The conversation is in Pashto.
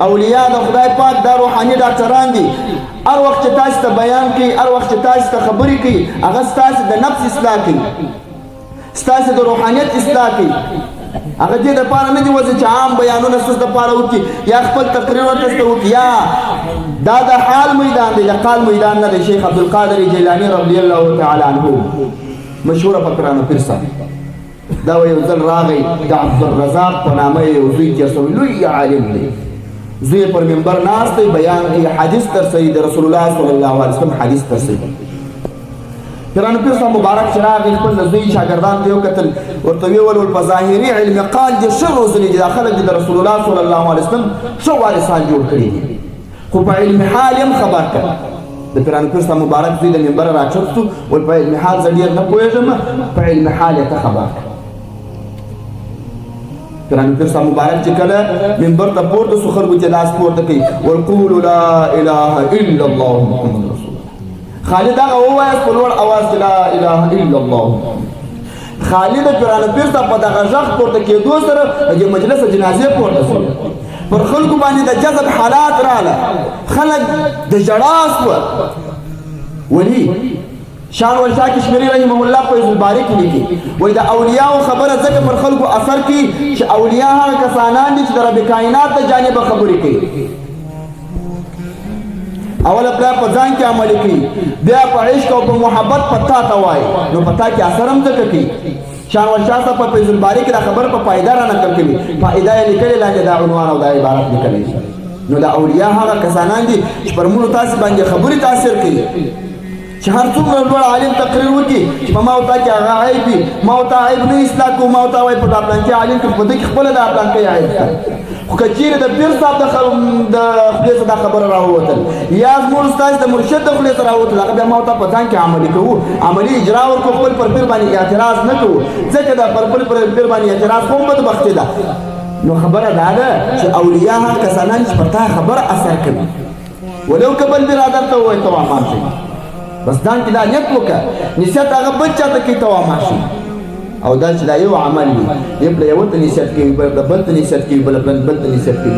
اولیاء د خدای پاک دا روحاني ډاکټران دي. هر وخت چې تاسو ته بیان کوي، هر وخت چې تاسو ته خبرې کوي، هغه ستاسو د نفس اصلاح کوي، ستاسو د روحانیت اصلاح کوي. هغه دې دپاره نه دي وځي چې عام بیانونه ستاسو دپاره وکړي یا خپل تقریر ورته وکړي، یا دا د حال میدان دی، د قال میدان نه دی. شیخ عبدالقادر جیلانی رضی الله تعالی عنه مشهوره فقرانه پیر صاحب دا یو ځل راغی، د عبدالرزاق په نامه یو زوی تېر شوی، لوی عالم دی. زوی پر منبر ناست دی، بیان کوي، حدیث ترسوي، د رسول الله صلی الله علیه وسلم حدیث ترسوي. پیرانو پیر صاحب مبارک چې راغی، خپل د زوی شاګردان ته وکتل، ورته ویې ویل په ظاهري علم قال دې ښه روزلي دي، دا خلک دې د رسول الله صلی الله علیه وسلم ښه وارثان جوړ کړي دي، خو په علم حال یې هم خبر کړ. د پیرانو پیر صاحب مبارک زوی د منبره راکښت شو، ویل په علم حال زه ډېر نه پوهېږم، په علم حال یې ته خبر کړ. پیرانو پیر صاحب مبارک چې کله منبر ته پورته سو، خلکو چې لاس پورته کوي، وقولوا لا اله الا الله محمد رسول الله. خالد هغه ووایاست په لوړ اواز کې لا اله الا الله. خالد پیرانو پیر صاحب په دغه غږ پورته کېدو سره د مجلس جنازې پورته شو، پر خلکو باندې د جذب حالات رااله، خلک د ژړا سوه. ولي شان ولشاه کشمیری رحمه الله په فیض الباری کې لیکي، وایي د اولیاءو خبره ځکه پر خلکو اثر کوي چې اولیاء هغه کسانان دي چې د رب کائنات د جانبه خبرې کوي. اوله بیا په ځان کې عملي کوي، بیا په عشق او په محبت په تا ته وایي، نو په تا کې اثر هم ځکه کوي. شان ولشاه صاحب په فیض الباری کې دا خبره په پایده را نقل کوي، فائده یې لیکلې، لاندې دا عنوان او دا عبارت لیکلی. نو د اولیاء هغه کسانان دي چې پر موږ تاسو باندې خبرې تاثیر کوي، چې هر څومره لوړ عالم تقریر وکړي چې په ما او تا کې هغه عیب وي، ما او تا عیب نه اصلاح کوو، ما او تا وایي په دا پلانکي عالم کې په ده کې خپله دا پلانکی عیب شته. خو که چېرې د پیر صاحب د خولې څخه دا خبره راووتل، یا زموږ ستاسې د مرشد د خولې څخه راووتل، هغه بیا ما او تا په ځان کې عملي کوو، عملي اجرا ورکړو، خپل پر پیر باندې اعتراض نه کوو، ځکه دا پر خپل پیر باندې اعتراض کوم بدبختي ده. نو خبره دا ده چې اولیاء هغه کسانان چې پر تا خبره اثر کوي، ولو که بل برادر ته ووایي ته وامان شئ، بس ځان کې دا نیت وکړه، نصیحت هغه بل چاته کوي ته وامان شئ. او دا چې دا یو عمل وي، یو بل یو ته نصیحت کوي، بل ته نصیحت کوي، بل ته نصیحت کوي.